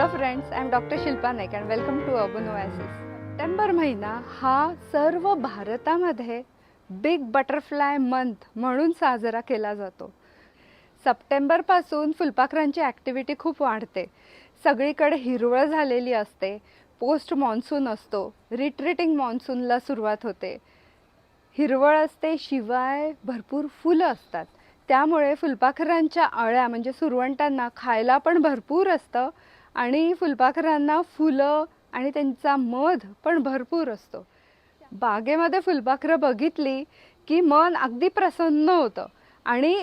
Hello friends, I am Dr. Shilpa Naik and welcome to Urban Oasis. September महिना हा सर्व भारतामध्ये big butterfly month म्हणून साजरा केला जातो. सप्टेंबरपासून फुलपाखरांची ॲक्टिव्हिटी खूप वाढते. सगळीकडे हिरवळ झालेली असते. पोस्ट मॉन्सून असतो. रिट्रीटिंग मॉन्सूनला सुरुवात होते. हिरवळ असते, शिवाय भरपूर फुलं असतात. त्यामुळे फुलपाखरांच्या अळ्या म्हणजे सुरवंटांना खायला पण भरपूर असतं आणि फुलपाखरांना फुलं आणि त्यांचा मध पण भरपूर असतो. बागेमध्ये फुलपाखरं बघितली की मन अगदी प्रसन्न होतं आणि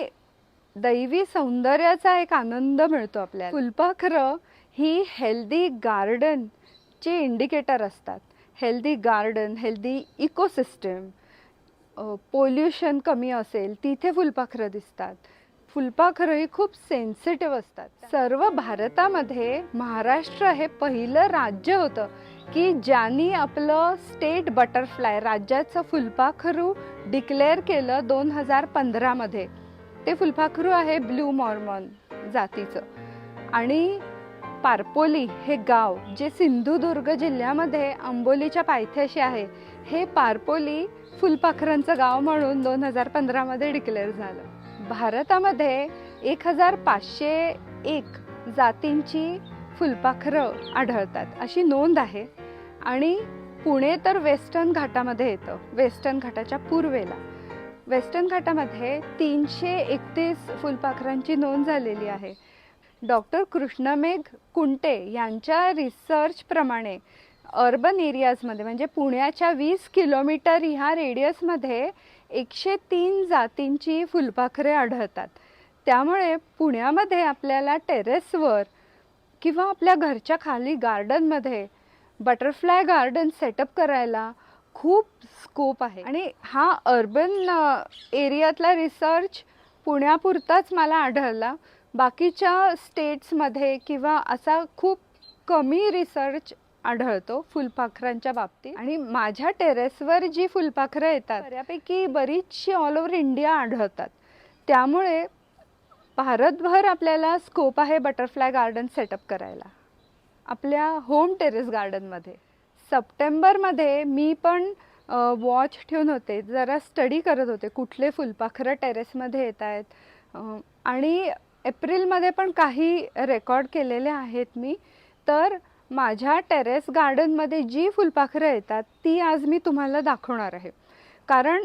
दैवी सौंदर्याचा एक आनंद मिळतो आपल्याला. फुलपाखरं ही हेल्दी गार्डनचे इंडिकेटर असतात. Healthy garden, healthy ecosystem, pollution कमी असेल तिथे फुलपाखरं दिसतात. फुलपाखरं ही खूप सेन्सिटिव्ह असतात. सर्व भारतामध्ये महाराष्ट्र हे पहिलं राज्य होतं की ज्यांनी आपलं स्टेट बटरफ्लाय राज्याचं फुलपाखरू डिक्लेअर केलं 2015 मध्ये. ते फुलपाखरू आहे ब्लू मॉर्मॉन जातीचं. आणि पारपोली हे गाव जे सिंधुदुर्ग जिल्ह्यामध्ये आंबोलीच्या पायथ्याशी आहे, हे पारपोली फुलपाखरांचं गाव म्हणून 2015 मध्ये डिक्लेअर झालं. भारतामध्ये 1501 जातींची फुलपाखरं आढळतात अशी नोंद आहे. आणि पुणे तर वेस्टर्न घाटामध्ये येतं. वेस्टर्न घाटाच्या पूर्वेला वेस्टर्न घाटामध्ये 331 फुलपाखरांची नोंद झालेली आहे. डॉक्टर कृष्णमेघ कुंटे यांच्या रिसर्चप्रमाणे अर्बन एरियाजमध्ये म्हणजे पुण्याच्या 20 किलोमीटर ह्या रेडियसमध्ये 103 जातींची फुलपाखरे आढळतात. त्यामुळे पुण्यामध्ये आपल्याला टेरेसवर किंवा आपल्या घरच्या खाली गार्डनमध्ये बटरफ्लाय गार्डन सेटअप करायला खूप स्कोप आहे. आणि हा अर्बन एरियातला रिसर्च पुण्यापुरताच मला आढळला. बाकीच्या स्टेट्समध्ये किंवा असा खूप कमी रिसर्च आढळतो फुलपाखरांच्या बाबतीत. आणि माझ्या टेरेसवर जी फुलपाखरं येतात बऱ्यापैकी बरीचशी ऑल ओव्हर इंडिया आढळतात. त्यामुळे भारतभर आपल्याला स्कोप आहे बटरफ्लाय गार्डन सेटअप करायला आपल्या होम टेरेस गार्डनमध्ये. सप्टेंबरमध्ये मी पण वॉच ठेवून होते, जरा स्टडी करत होते कुठले फुलपाखरं टेरेसमध्ये येत आहेत. आणि एप्रिलमध्ये पण काही रेकॉर्ड केलेले आहेत मी. तर माझ्या टेरेस गार्डनमध्ये जी फुलपाखरं येतात ती आज मी तुम्हाला दाखवणार आहे. कारण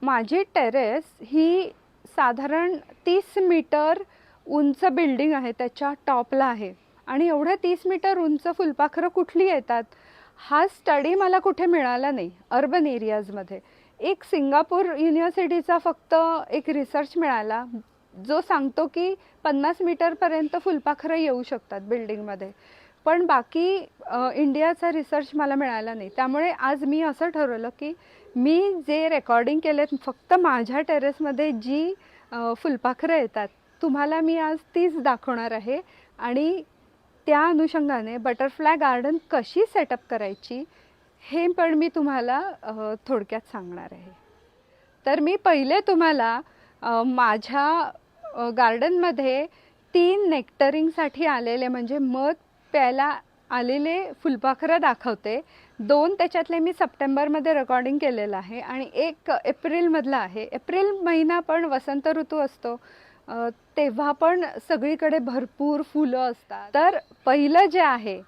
माझी टेरेस ही साधारण 30 मीटर उंच बिल्डिंग आहे, त्याच्या टॉपला आहे. आणि एवढ्या 30 मीटर उंच फुलपाखरं कुठली येतात हा स्टडी मला कुठे मिळाला नाही अर्बन एरियाजमध्ये. एक सिंगापूर युनिव्हर्सिटीचा फक्त एक रिसर्च मिळाला जो सांगतो की 50 मीटरपर्यंत फुलपाखरं येऊ शकतात बिल्डिंगमध्ये. पण बाकी इंडियाचा रिसर्च मला मिळाला नाही. त्यामुळे आज मी असं ठरवलं की मी जे रेकॉर्डिंग केलेत फक्त माझ्या टेरेसमध्ये जी फुलपाखरं येतात तुम्हाला मी आज तीच दाखवणार आहे. आणि त्या अनुषंगाने बटरफ्लाय गार्डन कशी सेटअप करायची हे पण मी तुम्हाला थोडक्यात सांगणार आहे. तर मी पहिले तुम्हाला माझ्या गार्डनमध्ये 3 नेक्टरिंगसाठी आलेले म्हणजे मध प्यायला आलेले फुलपाखरं दाखवते. 2 त्याच्यातले मी सप्टेंबरमध्ये रेकॉर्डिंग केलेलं आहे आणि 1 एप्रिलमधला आहे. एप्रिल महिना पण वसंत ऋतू असतो, तेव्हा पण सगळीकडे भरपूर फुलं असतात. तर पहिलं जे आहे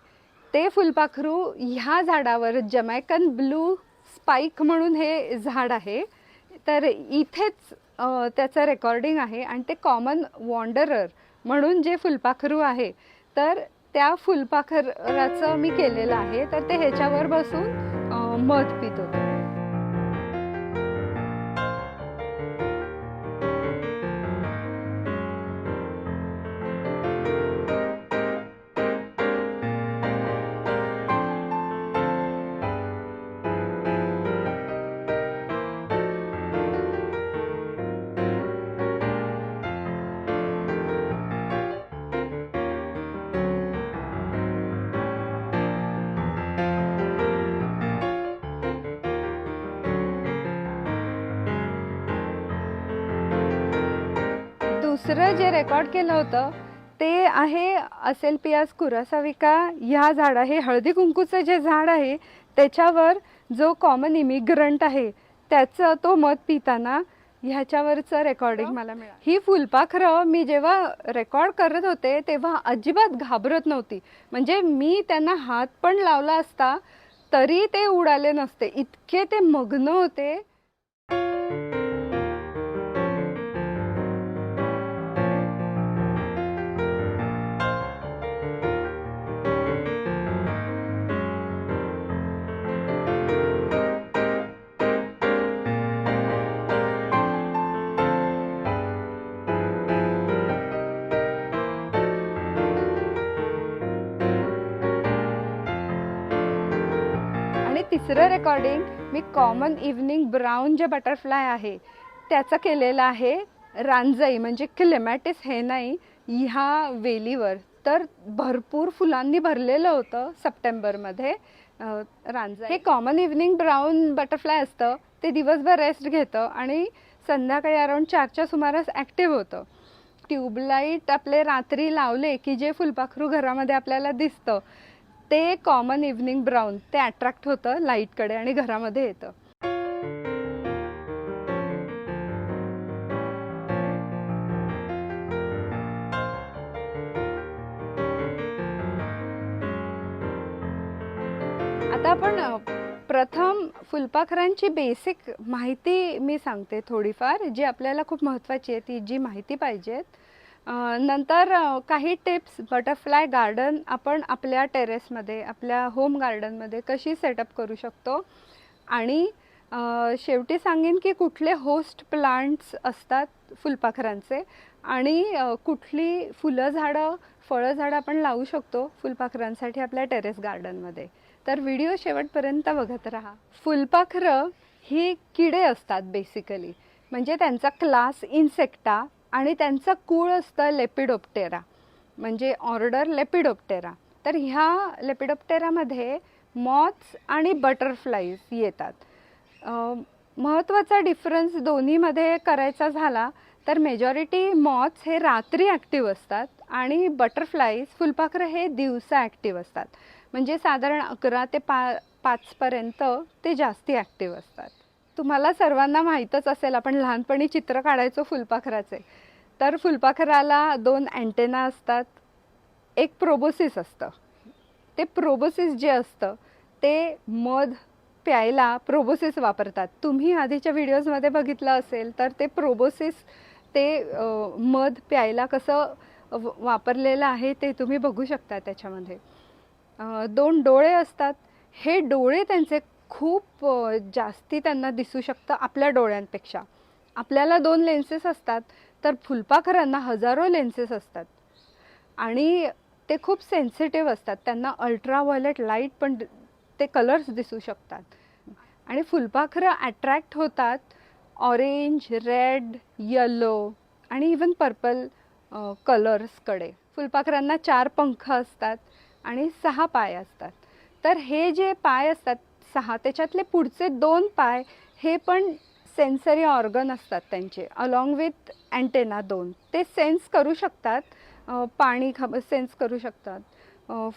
ते फुलपाखरू ह्या झाडावर जमैकन ब्लू स्पाइक म्हणून हे झाड आहे. तर इथेच त्याचं रेकॉर्डिंग आहे. आणि ते कॉमन वॉन्डरर म्हणून जे फुलपाखरू आहे तर त्या फुलपाखराचं मी केलेलं आहे. तर ते ह्याच्यावर बसून मध पित होते. दुसरं जे रेकॉर्ड केलं होतं ते आहे असेल्पियास कुरासाविका. ह्या झाड हे हळदी कुंकूचं जे झाड आहे त्याच्यावर जो कॉमन इमिग्रंट आहे त्याचं तो मध पिताना ह्याच्यावरचं रेकॉर्डिंग मला मिळालं. ही फुलपाखरं मी जेव्हा रेकॉर्ड करत होते तेव्हा अजिबात घाबरत नव्हती. म्हणजे मी त्यांना हात पण लावला असता तरी ते उडाले नसते, इतके ते मग्न होते. आणि तिसरं रेकॉर्डिंग मी कॉमन इव्हनिंग ब्राऊन जे बटरफ्लाय आहे त्याचं केलेलं आहे रांजई म्हणजे क्लेमॅटिस हेनाई ह्या वेलीवर. तर भरपूर फुलांनी भरलेलं होतं सप्टेंबरमध्ये. रांजई हे कॉमन इव्हनिंग ब्राऊन बटरफ्लाय असतं, ते दिवसभर रेस्ट घेतं आणि संध्याकाळी अराउंड 4च्या सुमारास ॲक्टिव्ह होतं. ट्यूबलाईट आपले रात्री लावले की जे फुलपाखरू घरामध्ये आपल्याला दिसतं ते कॉमन इव्हनिंग ब्राऊन ते अट्रॅक्ट होतं लाईटकडे आणि घरामध्ये येतं. आता आपण प्रथम फुलपाखरांची बेसिक माहिती मी सांगते थोडीफार, जी आपल्याला खूप महत्त्वाची आहे, ती जी माहिती पाहिजेत. नंतर काही टिप्स बटरफ्लाय गार्डन आपण आपल्या टेरेसमध्ये आपल्या होम गार्डनमध्ये कशी सेटअप करू शकतो. आणि शेवटी सांगेन की कुठले होस्ट प्लांट्स असतात फुलपाखरांचे आणि कुठली फुलं झाडं फळं झाडं आपण लावू शकतो फुलपाखरांसाठी आपल्या टेरेस गार्डनमध्ये. तर व्हिडिओ शेवटपर्यंत बघत राहा. फुलपाखरं ही किडे असतात बेसिकली, म्हणजे त्यांचा क्लास इन्सेक्टा आणि त्यांचं कुळ असतं लेपिडोप्टेरा म्हणजे ऑर्डर लेपिडोप्टेरा. तर ह्या लेपिडोप्टेरामध्ये मॉथ्स आणि बटरफ्लाईज येतात. महत्त्वाचा डिफरन्स दोन्हीमध्ये करायचा झाला तर मेजॉरिटी मॉथ्स हे रात्री ॲक्टिव्ह असतात आणि बटरफ्लाईज फुलपाखरं हे दिवसा ॲक्टिव्ह असतात. म्हणजे साधारण 11 ते 5पर्यंत ते जास्ती ॲक्टिव्ह असतात. तुम्हाला सर्वांना माहीतच असेल, आपण लहानपणी चित्र काढायचो फुलपाखराचे. तर फुलपाखराला 2 अँटेना असतात, एक प्रोबोसिस असतं. ते प्रोबोसिस जे असतं ते मध प्यायला प्रोबोसिस वापरतात. तुम्ही आधीच्या व्हिडिओजमध्ये बघितलं असेल तर ते प्रोबोसिस ते मध प्यायला कसं वापरलेलं आहे ते तुम्ही बघू शकता. त्याच्यामध्ये 2 डोळे असतात. हे डोळे त्यांचे खूप जास्ती त्यांना दिसू शकतं आपल्या डोळ्यांपेक्षा. आपल्याला 2 लेन्सेस असतात तर फुलपाखरांना हजारो लेन्सेस असतात आणि ते खूप सेन्सिटिव्ह असतात. त्यांना अल्ट्राव्हायोलेट लाईट पण ते कलर्स दिसू शकतात. आणि फुलपाखरं अट्रॅक्ट होतात ऑरेंज, रेड, येलो आणि इवन पर्पल कलर्सकडे. फुलपाखरांना 4 पंख असतात आणि 6 पाय असतात. तर हे जे पाय असतात 6, त्याच्यातले पुढचे 2 पाय हे पण सेन्सरी ऑर्गन असतात त्यांचे, अलॉंग विथ अँटेना 2. ते सेन्स करू शकतात, पाणी सेन्स करू शकतात,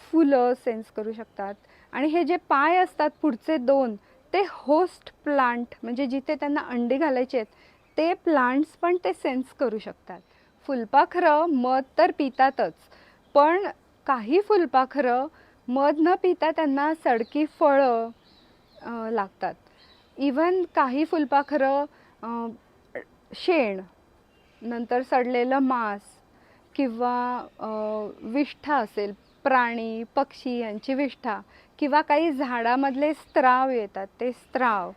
फुलं सेन्स करू शकतात. आणि हे जे पाय असतात पुढचे 2 ते होस्ट प्लांट म्हणजे जिथे त्यांना अंडी घालायची आहेत ते प्लांट्स पण ते सेन्स करू शकतात. फुलपाखरं मध तर पितातच, पण काही फुलपाखरं मध न पिता त्यांना सडकी फळं लागतात. इवन काही फुलपाखरं शेण, नंतर सडलेलं मांस किंवा विष्ठा असेल, प्राणी पक्षी यांची विष्ठा किंवा काही झाडामधले स्त्राव येतात ते स्त्राव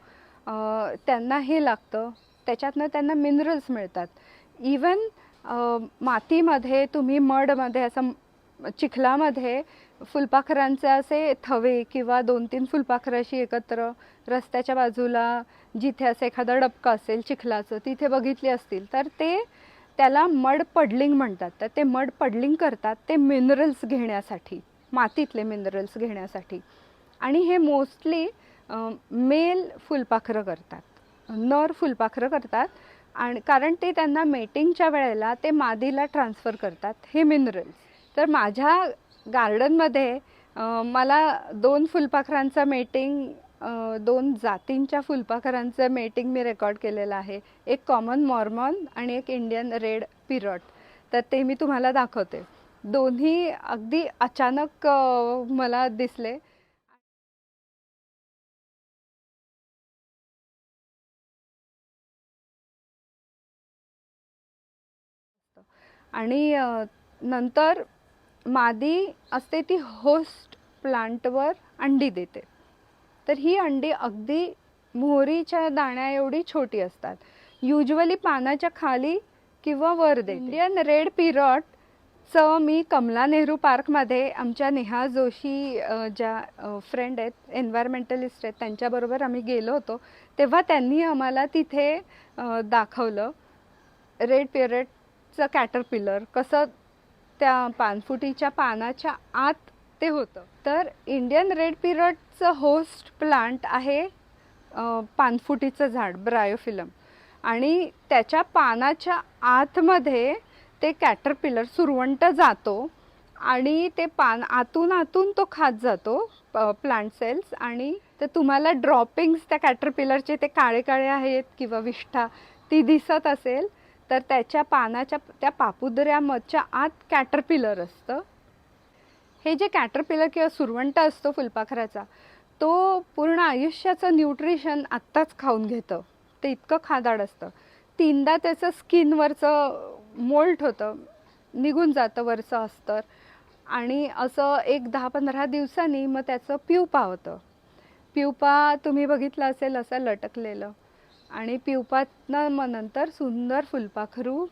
त्यांना हे लागतं. त्याच्यातनं त्यांना मिनरल्स मिळतात. इवन मातीमध्ये तुम्ही मडमध्ये असं चिखलामध्ये फुलपाखरांचे असे थवे किंवा 2-3 फुलपाखरं एकत्र रस्त्याच्या बाजूला जिथे असं एखादा डबका असेल चिखलाचं तिथे बघितली असतील तर ते त्याला मड पडलिंग म्हणतात. तर ते मड पडलिंग करतात ते मिनरल्स घेण्यासाठी, मातीतले मिनरल्स घेण्यासाठी. आणि हे मोस्टली मेल फुलपाखरं करतात. नर फुलपाखरं करतात आणि कारण ते त्यांना मेटिंगच्या वेळेला ते मादीला ट्रान्सफर करतात हे मिनरल्स. तर माझ्या गार्डनमध्ये मला 2 फुलपाखरांचं मेटिंग, 2 जातींच्या फुलपाखरांचं मेटिंग मी रेकॉर्ड केलेलं आहे. एक कॉमन मॉर्मॉन आणि एक इंडियन रेड पिरॉट. तर ते मी तुम्हाला दाखवते. दोन्ही अगदी अचानक मला दिसले. आणि नंतर मादी असते ती होस्ट प्लांटवर अंडी देते. तर ही अंडी अगदी मोहरीच्या दाण्या एवढी छोटी असतात. युजली पानाच्या खाली किंवा वर देते. इंडियन रेड पिरॉटचं मी कमला नेहरू पार्कमध्ये आमच्या नेहा जोशी ज्या फ्रेंड आहेत, एन्व्हायरमेंटलिस्ट आहेत, त्यांच्याबरोबर आम्ही गेलो होतो. तेव्हा त्यांनी आम्हाला तिथे दाखवलं रेड पिरॉटचं कॅटरपिलर कसं त्या पानफुटीच्या पानाच्या आत ते होतं. तर इंडियन रेड पिरॉटचं होस्ट प्लांट आहे पानफुटीचं झाड ब्रायोफिलम, आणि त्याच्या पानाच्या आतमध्ये ते कॅटरपिलर सुरवंट जातो आणि ते पान आतून तो खात जातो प्लांट सेल्स. आणि ते तुम्हाला ड्रॉपिंग्स त्या कॅटरपिलरचे ते काळे काळे आहेत किंवा विष्ठा ती दिसत असेल तर त्याच्या पानाच्या त्या पापुद्र्यामधच्या आत कॅटरपिलर असतं. हे जे कॅटरपिलर किंवा सुरवंट असतो फुलपाखराचा, तो पूर्ण आयुष्याचं न्यूट्रिशन आत्ताच खाऊन घेतं. ते इतकं खादाड असतं. 3दा त्याचं स्किनवरचं मोल्ट होतं, निघून जातं वरचं अस्तर, आणि असं एक 10-15 दिवसांनी मग त्याचं प्युपा होतं. प्युपा तुम्ही बघितलं असेल असं लटकलेलं, आणि प्युपातनं मग नंतर सुंदर फुलपाखरू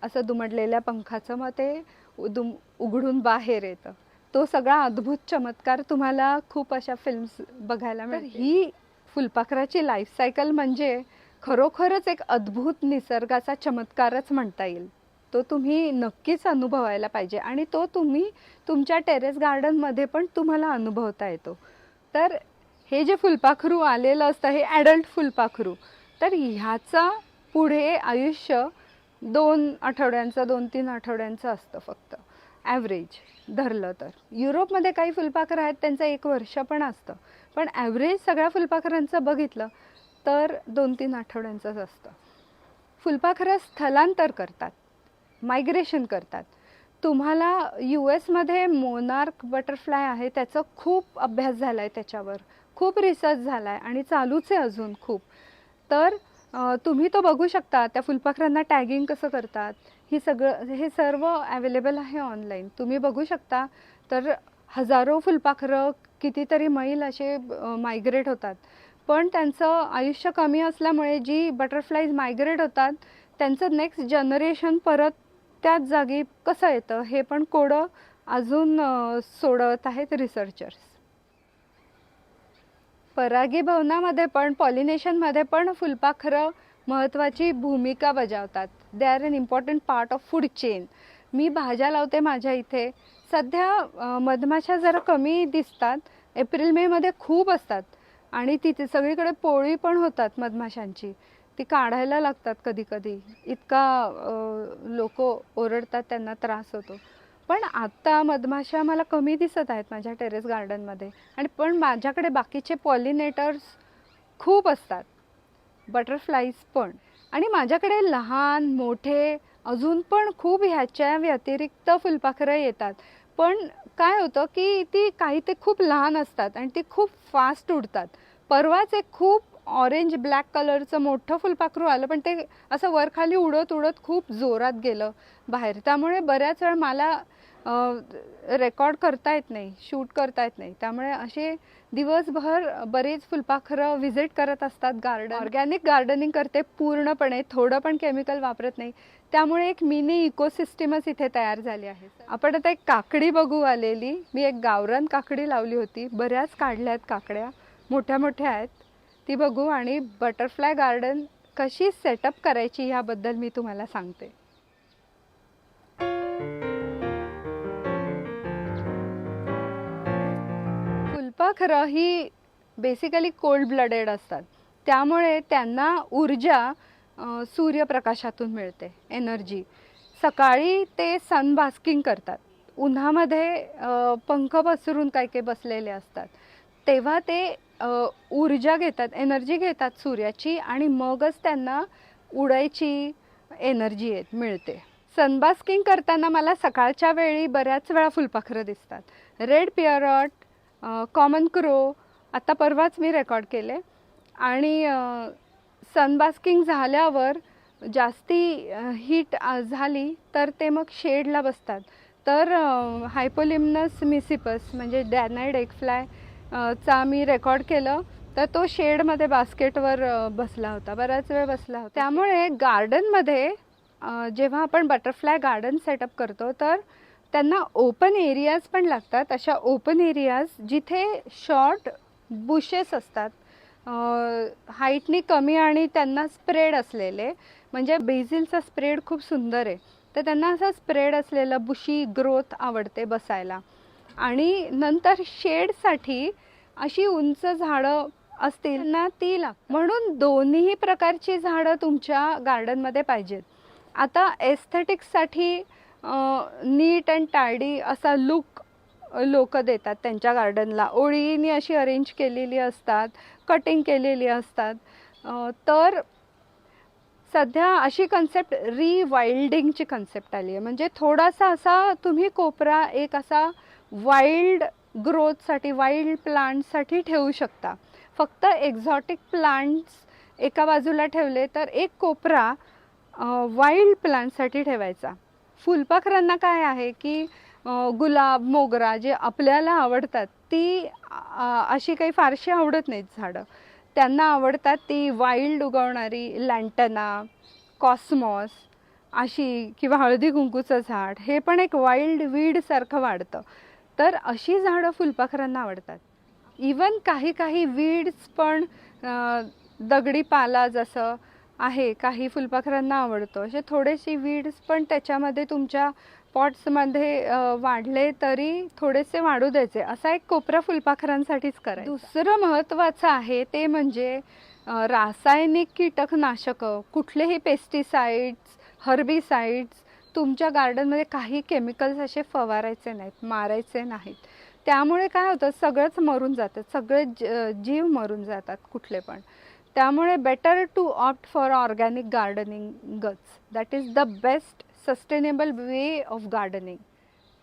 असं दुमडलेल्या पंखाचं मग ते उघडून बाहेर येतं. तो सगळा अद्भुत चमत्कार तुम्हाला खूप अशा फिल्म्स बघायला मिळतात. ही फुलपाखराची लाईफ सायकल म्हणजे खरोखरच एक अद्भुत निसर्गाचा चमत्कारच म्हणता येईल. तो तुम्ही नक्कीच अनुभवायला पाहिजे, आणि तो तुम्ही तुमच्या टेरेस गार्डनमध्ये पण तुम्हाला अनुभवता येतो. तर हे जे फुलपाखरू आलेलं असतं हे ॲडल्ट फुलपाखरू, तर ह्याचा पुढे आयुष्य 2 आठवड्यांचं 2-3 आठवड्यांचं असतं फक्त ॲव्हरेज धरलं तर. युरोपमध्ये काही फुलपाखरं आहेत त्यांचं 1 वर्ष पण असतं, पण ॲव्हरेज सगळ्या फुलपाखरांचं बघितलं तर 2-3 आठवड्यांचंच असतं. फुलपाखरं स्थलांतर करतात, मायग्रेशन करतात. तुम्हाला US मध्ये मोनार्क बटरफ्लाय आहे, त्याचं खूप अभ्यास झाला आहे, त्याच्यावर खूप रिसर्च झाला आहे आणि चालूच आहे अजून खूप. तर तुम्ही तो बघू शकता. त्या फुलपाखरांना टॅगिंग कसं करतात हे सर्व अवेलेबल आहे ऑनलाईन, तुम्ही बघू शकता. तर हजारो फुलपाखरं कितीतरी मैल असे मायग्रेट होतात, पण त्यांचं आयुष्य कमी असल्यामुळे जी बटरफ्लाईज मायग्रेट होतात त्यांचं नेक्स्ट जनरेशन परत त्याच जागी कसं येतं हे पण कोडं अजून सोडवत आहेत रिसर्चर्स. परागीभवनामध्ये पण पॉलिनेशनमध्ये पण फुलपाखरं महत्त्वाची भूमिका बजावतात. They are an important part of food chain. मी भाज्या लावते माझ्या इथे. सध्या मधमाशा जरा कमी दिसतात, एप्रिल-मेमध्ये खूप असतात, आणि तिथे सगळीकडे पोळी पण होतात मधमाशांची. ती काढायला लागतात कधी कधी, इतका लोक ओरडतात, त्यांना त्रास होतो. पण आत्ता मधमाशा मला कमी दिसत आहेत माझ्या टेरेस गार्डनमध्ये, आणि पण माझ्याकडे बाकीचे पॉलिनेटर्स खूप असतात, बटरफ्लाईज पण. आणि माझ्याकडे लहान मोठे अजून पण खूप ह्याच्या व्यतिरिक्त फुलपाखरं येतात. पण काय होतं की काही ते खूप लहान असतात आणि ती खूप फास्ट उडतात. परवाच एक खूप ऑरेंज ब्लॅक कलरचं मोठं फुलपाखरू आलं, पण ते असं वरखाली उडत उडत खूप जोरात गेलं बाहेर. त्यामुळे बऱ्याच वेळा मला रेकॉर्ड करता येत नाही, शूट करता येत नाही. त्यामुळे असे दिवसभर बरेच फुलपाखरं व्हिजिट करत असतात गार्डन. ऑर्गॅनिक गार्डनिंग करते पूर्णपणे, थोडं पण केमिकल वापरत नाही. त्यामुळे एक मिनी इकोसिस्टमच इथे तयार झाली आहे. आपण आता एक काकडी बघू आलेली. मी एक गावरान काकडी लावली होती, बऱ्याच काढल्या आहेत काकड्या, मोठ्या मोठ्या आहेत. ती बघू, आणि बटरफ्लाय गार्डन कशी सेटअप करायची ह्याबद्दल मी तुम्हाला सांगते. फुलपाखरं ही बेसिकली कोल्ड ब्लडेड असतात. त्यामुळे त्यांना ऊर्जा सूर्यप्रकाशातून मिळते, एनर्जी. सकाळी ते सन बास्किंग करतात, उन्हामध्ये पंख पसरून काही काही बसलेले असतात, तेव्हा ते ऊर्जा घेतात, एनर्जी घेतात सूर्याची, आणि मगच त्यांना उडायची एनर्जी मिळते. सनबास्किंग करताना मला सकाळच्या वेळी बऱ्याच वेळा फुलपाखरं दिसतात. रेड पिअरॉट, कॉमन क्रो आता परवाच मी रेकॉर्ड केले. आणि सनबास्किंग झाल्यावर जास्ती हीट झाली तर ते मग शेडला बसतात. तर हायपोलिम्नस मिसिपस म्हणजे डॅनाइड एगफ्लाय चा मी रेकॉर्ड केलं, तर तो शेडमध्ये बास्केटवर बसला होता, बराच वेळ बसला होता. त्यामुळे गार्डनमध्ये जेव्हा आपण बटरफ्लाय गार्डन सेटअप करतो तर त्यांना ओपन एरियाज पण लागतात. अशा ओपन एरियाज जिथे शॉर्ट बुशेस असतात, हाईटनी कमी आणि त्यांना स्प्रेड असलेले, म्हणजे बेझिलचा स्प्रेड खूप सुंदर आहे, तर त्यांना असं स्प्रेड असलेलं बुशी ग्रोथ आवडते बसायला. आणि नंतर शेडसाठी अशी उंच झाडं असतील ना ती म्हणून दोन्ही प्रकारची झाडं तुमच्या गार्डनमध्ये पाहिजेत. आता एस्थेटिक्ससाठी नीट अँड टायडी असा लुक लोक देतात त्यांच्या गार्डनला, ओळीने अशी अरेंज केलेली असतात, कटिंग केलेली असतात. तर सध्या अशी कन्सेप्ट रिवाइल्डिंगची कन्सेप्ट आली आहे, म्हणजे थोडासा असा तुम्ही कोपरा एक असा वाईल्ड ग्रोथसाठी, वाईल्ड प्लांटसाठी ठेवू शकता. फक्त एक्झॉटिक प्लांट्स एका बाजूला ठेवले तर एक कोपरा वाईल्ड प्लांटसाठी ठेवायचा. फुलपाखरांना काय आहे की गुलाब, मोगरा जे आपल्याला आवडतात ती अशी काही फारशी आवडत नाहीत झाडं. त्यांना आवडतात ती वाईल्ड उगवणारी लँटना, कॉस्मॉस अशी, किंवा हळदी कुंकूचं झाड, हे पण एक वाईल्ड वीडसारखं वाढतं. तर अशी झाडं फुलपाखरांना आवडतात. इवन काही काही वीड्स पण, दगडी पाला जसं आहे, काही फुलपाखरांना आवडतो. असे थोडेसे वीड्स पण त्याच्यामध्ये तुमच्या पॉट्समध्ये वाढले तरी थोडेसे वाढू द्यायचे. असा एक कोपरा फुलपाखरांसाठीच करायचा. दुसरं महत्त्वाचं आहे ते म्हणजे रासायनिक कीटकनाशकं, कुठलेही पेस्टिसाइड्स, हर्बिसाइड्स तुमच्या गार्डनमध्ये काही केमिकल्स असे फवारायचे नाहीत, मारायचे नाहीत. त्यामुळे काय होतं, सगळंच मरून जातं, सगळे जीव मरून जातात कुठले पण. त्यामुळे better to opt for organic गार्डनिंगच, that is the best sustainable way of gardening.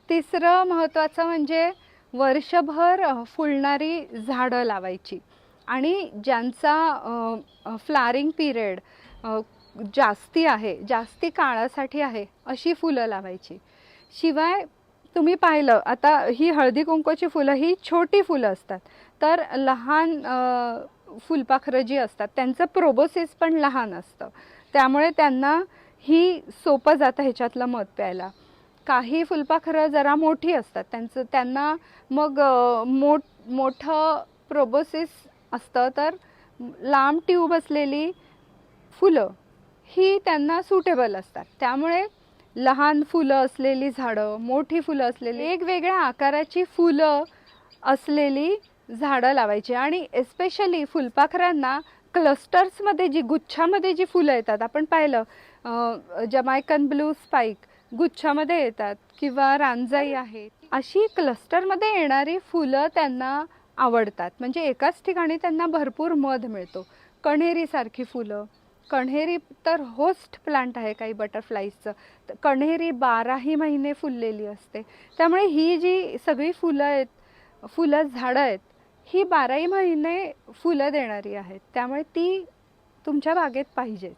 तिसरं महत्त्वाचं म्हणजे वर्षभर फुलणारी झाडं लावायची, आणि ज्यांचा फ्लावरिंग पिरियड जास्ती आहे, जास्ती काळासाठी आहे, अशी फुलं लावायची. शिवाय तुम्ही पाहिलं आता ही हळदी कुंकूची फुलं ही छोटी फुलं असतात, तर लहान फुलपाखरं जी असतात त्यांचं प्रोबोसिस पण लहान असतं, त्यामुळे त्यांना ही सोपं जातं ह्याच्यातलं मध प्यायला. काही फुलपाखरं जरा मोठी असतात, त्यांना मग मोठं प्रोबोसिस असतं, तर लांब ट्यूब असलेली फुलं ही त्यांना सुटेबल असतात. त्यामुळे लहान फुलं असलेली झाडं, मोठी फुलं असलेली, वेगवेगळ्या आकाराची फुलं असलेली झाडं लावायची. आणि एस्पेशली फुलपाखरांना क्लस्टर्समध्ये जी, गुच्छामध्ये जी फुलं येतात, आपण पाहिलं जमैकन ब्लू स्पाइक गुच्छामध्ये येतात, किंवा रांजाई आहे, अशी क्लस्टरमध्ये येणारी फुलं त्यांना आवडतात. म्हणजे एकाच ठिकाणी त्यांना भरपूर मध मिळतो. कण्हेरीसारखी फुलं, कण्हेरी तर होस्ट प्लांट आहे काही बटरफ्लाईजचं, तर कण्हेरी 12ही महिने फुललेली असते. त्यामुळे ही जी सगळी फुलं आहेत, झाडं आहेत, ही 12ही महिने फुलं देणारी आहेत, त्यामुळे ती तुमच्या बागेत पाहिजेच.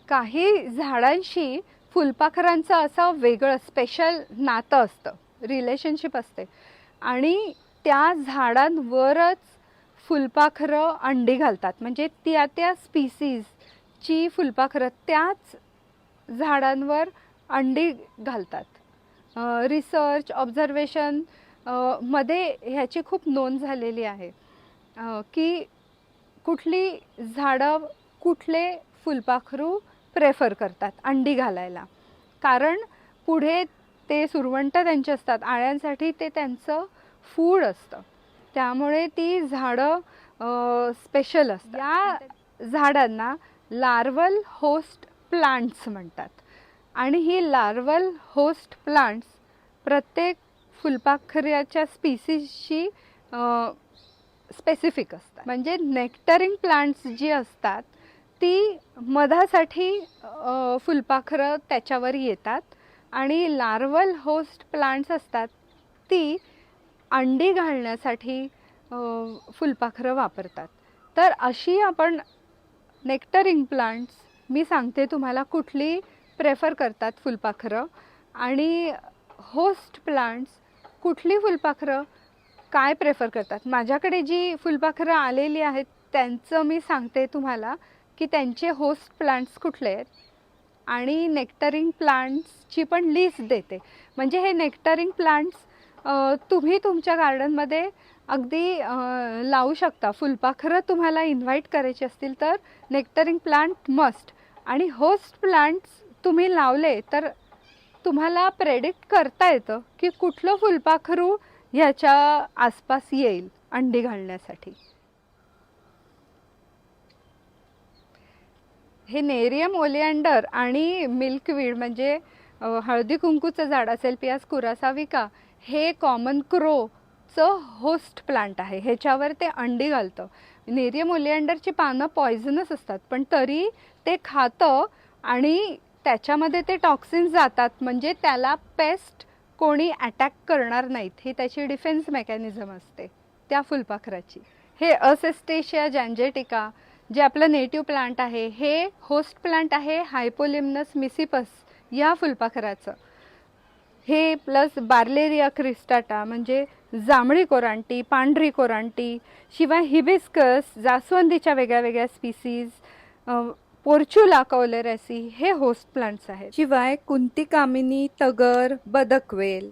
काही झाडांशी फुलपाखरांचं असं वेगळं स्पेशल नातं असतं, रिलेशनशिप असते, आणि त्या झाडांवरच फुलपाखरं अंडी घालतात. म्हणजे त्या स्पीसीजची फुलपाखरं त्याच झाडांवर अंडी घालतात. रिसर्च, ऑब्झर्वेशन मध्ये ह्याची खूप नोंद झालेली आहे की कुठली झाडं, कुठले फुलपाखरू प्रेफर करतात अंडी घालायला. कारण पुढे ते सुरवंट त्यांचे असतात, आळ्यांसाठी ते त्यांचं फूड असतं. त्यामुळे ती झाडं स्पेशल असतात. या झाडांना लार्वल होस्ट प्लांट्स म्हणतात. आणि ही लार्वल होस्ट प्लांट्स प्रत्येक फुलपाखराच्या स्पीसीजशी स्पेसिफिक असतात. म्हणजे नेक्टरिंग प्लांट्स जी असतात ती मधासाठी फुलपाखरं त्याच्यावर येतात आणि लार्वल होस्ट प्लांट्स असतात ती अंडी घालण्यासाठी फुलपाखरं वापरतात. तर अशी आपण नेक्टरिंग प्लांट्स मी सांगते तुम्हाला कुठली प्रेफर करतात फुलपाखरं, आणि होस्ट प्लांट्स कुठली फुलपाखरं काय प्रेफर करतात. माझ्याकडे जी फुलपाखरं आलेली आहेत त्यांचं मी सांगते तुम्हाला की त्यांचे होस्ट प्लांट्स कुठले आहेत, आणि नेक्टरिंग प्लांट्सची पण लिस्ट देते. म्हणजे हे नेक्टरिंग प्लांट्स तुम्ही तुमच्या गार्डनमध्ये अगदी लावू शकता. फुलपाखरं तुम्हाला इन्व्हाइट करायची असतील तर नेक्टरिंग प्लांट मस्ट. आणि होस्ट प्लांट्स तुम्ही लावले तर तुम्हाला प्रेडिक्ट करता येतं की कुठलं फुलपाखरू ह्याच्या आसपास येईल अंडी घालण्यासाठी. हे नेरियम ओलिएंडर आणि मिल्कवीड म्हणजे हळदी कुंकूचं झाड, सेल्पियास कुरासाविका, हे कॉमन क्रोचं होस्ट प्लांट आहे. ह्याच्यावर ते अंडी घालतं. नेरियम ओलिएंडरची पानं पॉयझनस असतात पण तरी ते खातं आणि त्याच्यामध्ये ते टॉक्सिन्स जातात. म्हणजे त्याला पेस्ट कोणी अटॅक करणार नाहीत, ही त्याची डिफेन्स मेकॅनिझम असते त्या फुलपाखराची. हे असेस्टेशिया जॅन्जेटिका जे आपलं नेटिव्ह प्लांट आहे हे होस्ट प्लांट आहे हायपोलिम्नस मिसिपस या फुलपाखराचं. हे प्लस बार्लेरिया क्रिस्टाटा म्हणजे जांभळी कोरांटी, पांढरी कोरांटी, शिवाय हिबिस्कस, जास्वंदीच्या वेगळ्या वेगळ्या स्पीसीज, पोर्चुला कॉलेरेसी हे होस्ट प्लांट्स आहेत. शिवाय कुंती कामिनी, तगर, बदकवेल.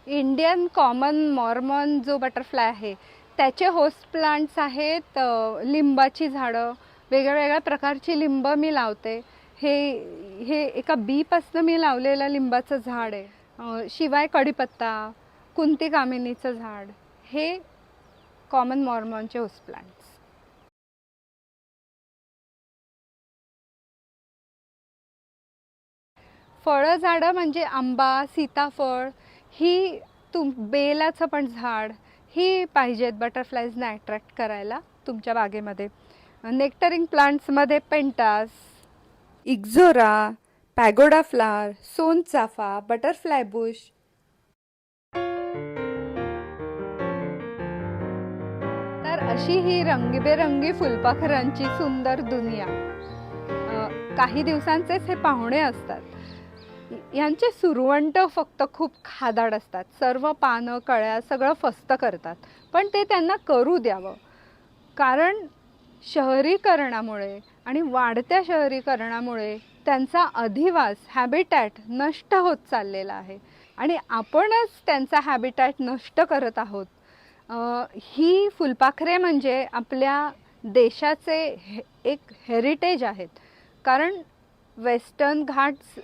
इंडियन कॉमन मॉर्मॉन जो बटरफ्लाय आहे त्याचे होस्ट प्लांट्स आहेत लिंबाची झाडं. वेगळ्या वेगळ्या प्रकारची लिंब मी लावते. हे एका बीपासून मी लावलेलं लिंबाचं झाड आहे. शिवाय कढीपत्ता, कुंती कामिनीचं झाड, हे कॉमन मॉर्मॉनचे होस्ट प्लांट्स. फळं झाडं म्हणजे आंबा, सीताफळ, ही बेलाचं पण झाड, ही पाहिजेत बटरफ्लायजना अट्रॅक्ट करायला तुमच्या बागेमध्ये. नेक्टरिंग प्लांट्समध्ये पेंटास, इक्झोरा, पॅगोडा फ्लावर, सोनचाफा, बटरफ्लाय बुश. तर अशी ही रंगीबेरंगी फुलपाखरांची सुंदर दुनिया. काही दिवसांचेच हे पाहुणे असतात. यांचे सुरवंट फक्त खूप खादाड असतात. सर्व पानं कळ्या सगळं फस्त करतात. पण ते त्यांना करू द्यावं, कारण शहरीकरणामुळे आणि वाढत्या शहरीकरणामुळे त्यांचा अधिवास हॅबिटॅट नष्ट होत चाललेला आहे आणि आपणच त्यांचा हॅबिटॅट नष्ट करत आहोत. ही फुलपाखरे म्हणजे आपल्या देशाचे एक हेरिटेज आहेत. कारण वेस्टर्न घाट्स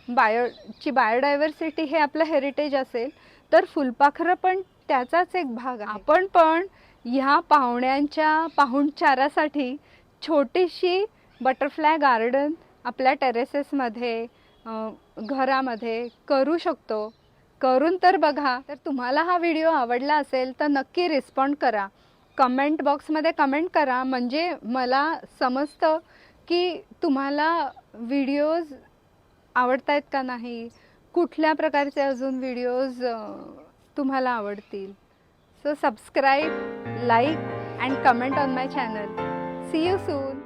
ची बायोडायव्हर्सिटी हे आपलं हेरिटेज असेल तर फुलपाखरं पण त्याचाच एक भाग आहे. आपण पण ह्या पाहुण्यांच्या पाहुणचारासाठी छोटीशी बटरफ्लाय गार्डन आपल्या टेरेसेसमध्ये घरामध्ये करू शकतो. करून तर बघा. तर तुम्हाला हा व्हिडिओ आवडला असेल तर नक्की रिस्पॉन्ड करा. कमेंट बॉक्समध्ये कमेंट करा, म्हणजे मला समजतं की तुम्हाला व्हिडिओज आवडतायत का नाही, कुठल्या प्रकारचे अजून व्हिडिओज तुम्हाला आवडतील. So subscribe, like and comment on my channel. See you soon.